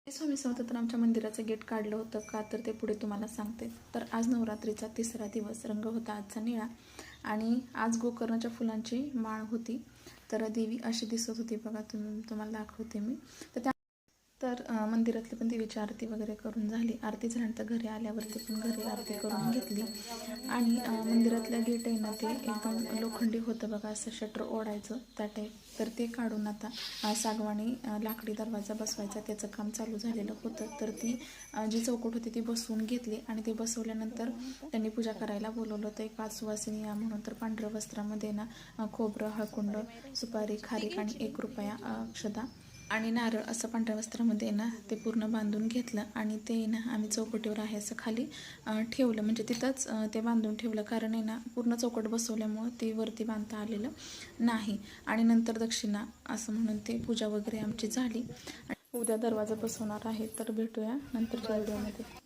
स्वामी समर्थ. तर आमच्या मंदिराचं गेट काढलं होतं का, तर ते पुढे तुम्हाला सांगते. तर आज नवरात्रीचा 3रा दिवस, रंग होता आजचा निळा आणि आज गोकर्णाच्या फुलांची माळ होती. तर देवी अशी दिसत होती बघा, तुम्हाला दाखवते मी. तर मंदिरातली पण देवीची आरती वगैरे करून झाली. आरती झाल्यानंतर घरी आल्यावरती पण घरी आरती करून घेतली आणि मंदिरातल्या गेट आहे ना, ते एकदम लोखंडी होतं बघा, असं शटर ओढायचं त्या टाईप. तर ते काढून आता सागवानी लाकडी दरवाजा बसवायचा त्याचं काम चालू झालेलं होतं. तर ती जी चौकट होती ती बसवून घेतली आणि ते बसवल्यानंतर त्यांनी पूजा करायला बोलवलं होतं. एक 5 सुवासिनी या म्हणून. तर पांढऱ्या वस्त्रामध्ये ना खोबरं, हळकुंड, सुपारी, खारीक आणि 1 रुपया अक्षदा आणि नारळ असं पांढऱ्या वस्त्रामध्ये ना ते पूर्ण बांधून घेतलं आणि ते ना आम्ही चौकटीवर आहे असं खाली ठेवलं. म्हणजे तिथंच ते बांधून ठेवलं, कारण आहे ना पूर्ण चौकट बसवल्यामुळं ते वरती बांधता आलेलं नाही. आणि नंतर दक्षिणा असं म्हणून ते पूजा वगैरे आमची झाली. उद्या दरवाजा बसवणार आहे. तर भेटूया नंतरच्या व्हिडिओमध्ये.